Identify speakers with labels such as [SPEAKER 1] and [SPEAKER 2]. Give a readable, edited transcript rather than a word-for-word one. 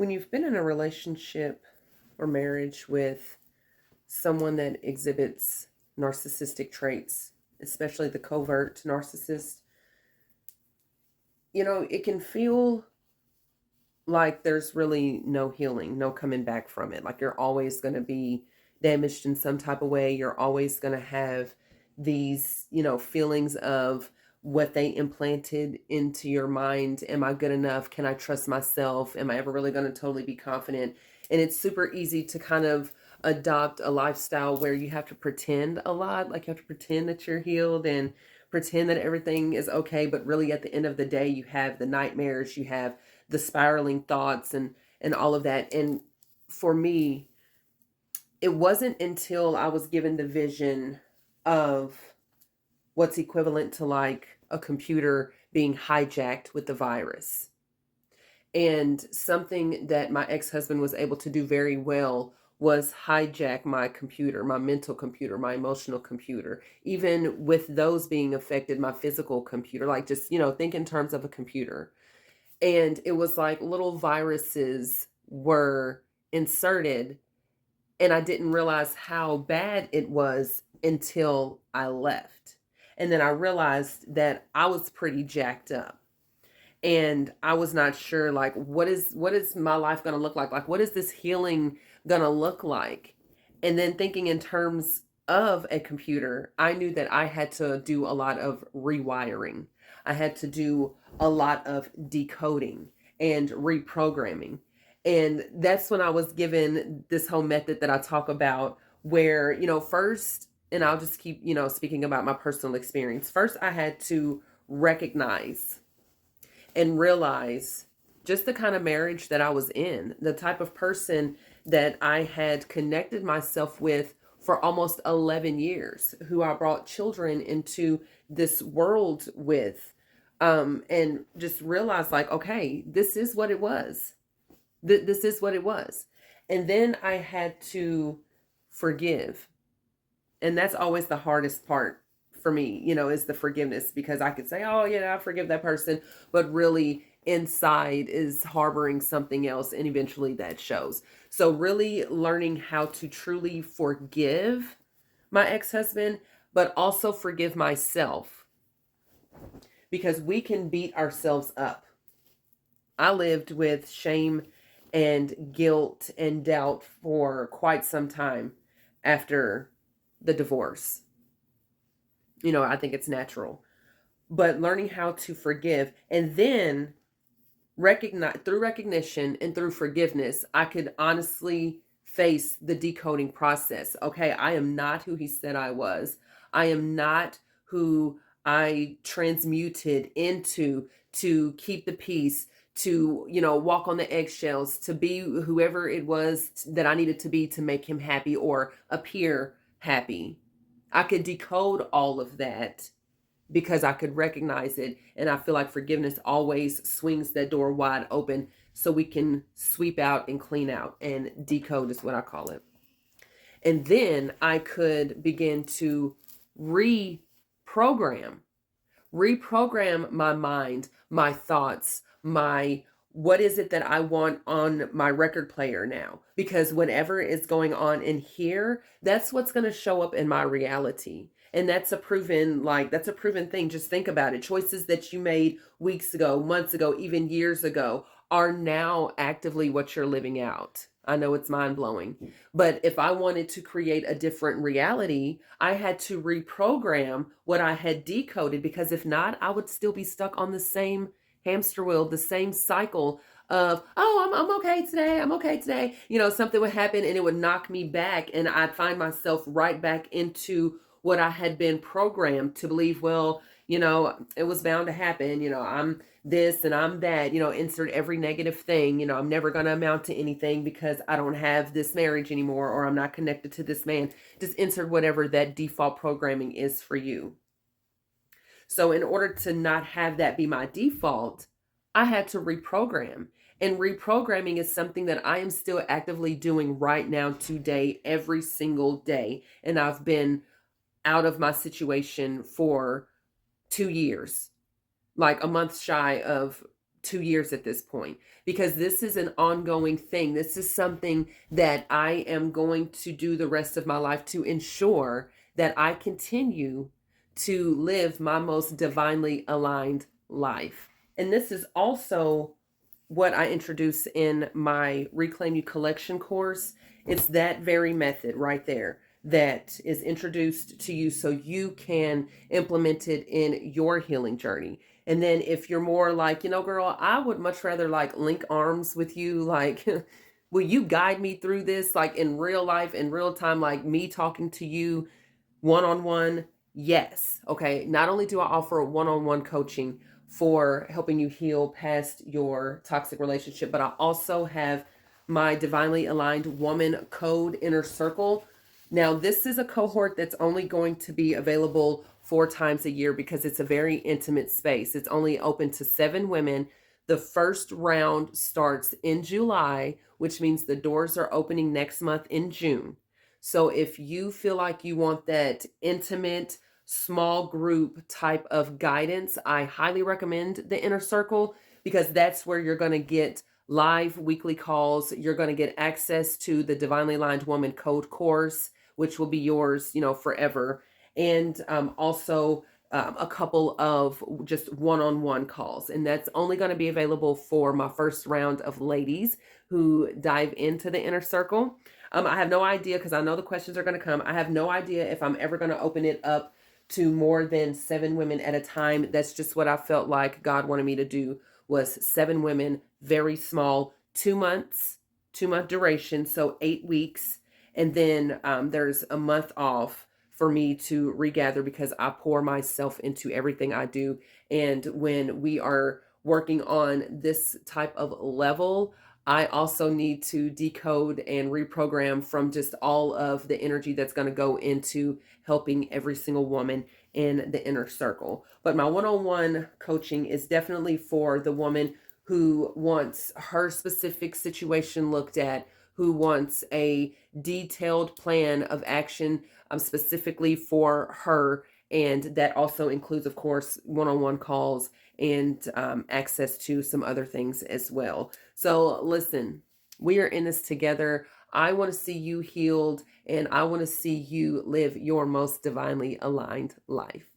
[SPEAKER 1] When you've been in a relationship or marriage with someone that exhibits narcissistic traits, especially the covert narcissist, it can feel like there's really no healing, no coming back from it. Like you're always going to be damaged in some type of way. You're always going to have these, feelings of what they implanted into your mind. Am I good enough? Can I trust myself? Am I ever really going to totally be confident? And it's super easy to kind of adopt a lifestyle where you have to pretend a lot. Like you have to pretend that you're healed and pretend that everything is okay. But really, at the end of the day, you have the nightmares, you have the spiraling thoughts and all of that. And for me, it wasn't until I was given the vision of what's equivalent to like a computer being hijacked with the virus. And something that my ex-husband was able to do very well was hijack my computer, my mental computer, my emotional computer. Even with those being affected, my physical computer, like just, think in terms of a computer. And it was like little viruses were inserted, and I didn't realize how bad it was until I left. And then I realized that I was pretty jacked up, and I was not sure, like, what is my life going to look like? Like, what is this healing going to look like? And then thinking in terms of a computer, I knew that I had to do a lot of rewiring. I had to do a lot of decoding and reprogramming. And that's when I was given this whole method that I talk about, where, first, and I'll just keep, speaking about my personal experience. First, I had to recognize and realize just the kind of marriage that I was in, the type of person that I had connected myself with for almost 11 years, who I brought children into this world with, and just realized, like, okay, this is what it was. This is what it was. And then I had to forgive. And that's always the hardest part for me, is the forgiveness, because I could say, oh, yeah, I forgive that person. But really, inside is harboring something else. And eventually that shows. So, really learning how to truly forgive my ex husband, but also forgive myself, because we can beat ourselves up. I lived with shame and guilt and doubt for quite some time after the divorce. I think it's natural. But learning how to forgive, and then recognize, through recognition and through forgiveness, I could honestly face the decoding process. Okay, I am not who he said I was. I am not who I transmuted into to keep the peace, to, walk on the eggshells, to be whoever it was that I needed to be to make him happy or appear happy. I could decode all of that because I could recognize it. And I feel like forgiveness always swings that door wide open so we can sweep out and clean out, and decode is what I call it. And then I could begin to reprogram, reprogram my mind, my thoughts, my what is it that I want on my record player now? Because whatever is going on in here, that's what's going to show up in my reality. And that's a proven thing. Just think about it. Choices that you made weeks ago, months ago, even years ago are now actively what you're living out. I know it's mind blowing. But if I wanted to create a different reality, I had to reprogram what I had decoded, because if not, I would still be stuck on the same hamster wheel, the same cycle of, oh, I'm okay today. I'm okay today. Something would happen and it would knock me back, and I'd find myself right back into what I had been programmed to believe. Well, it was bound to happen. I'm this and I'm that, insert every negative thing. I'm never going to amount to anything because I don't have this marriage anymore, or I'm not connected to this man. Just insert whatever that default programming is for you. So, in order to not have that be my default, I had to reprogram. And reprogramming is something that I am still actively doing right now, today, every single day. And I've been out of my situation for 2 years, like a month shy of 2 years at this point, because this is an ongoing thing. This is something that I am going to do the rest of my life to ensure that I continue to live my most divinely aligned life. And this is also what I introduce in my Reclaim You collection course. It's that very method right there that is introduced to you so you can implement it in your healing journey. And then if you're more like, girl, I would much rather like link arms with you, like, will you guide me through this, like in real life, in real time, like me talking to you one on one? Yes. Okay. Not only do I offer one on one coaching for helping you heal past your toxic relationship, but I also have my Divinely Aligned Woman Code Inner Circle. Now, this is a cohort that's only going to be available 4 times a year because it's a very intimate space. It's only open to 7 women. The first round starts in July, which means the doors are opening next month in June. So if you feel like you want that intimate, small group type of guidance, I highly recommend the Inner Circle, because that's where you're going to get live weekly calls. You're going to get access to the Divinely Aligned Woman Code course, which will be yours, forever. And also a couple of just one-on-one calls. And that's only going to be available for my first round of ladies who dive into the Inner Circle. I have no idea, because I know the questions are going to come. I have no idea if I'm ever going to open it up to more than 7 women at a time. That's just what I felt like God wanted me to do, was 7 women, very small, 2 months, 2-month duration, so 8 weeks. And then there's a month off for me to regather, because I pour myself into everything I do. And when we are working on this type of level, I also need to decode and reprogram from just all of the energy that's going to go into helping every single woman in the Inner Circle. But my one-on-one coaching is definitely for the woman who wants her specific situation looked at, who wants a detailed plan of action specifically for her. And that also includes, of course, one-on-one calls and access to some other things as well. So listen, we are in this together. I want to see you healed, and I want to see you live your most divinely aligned life.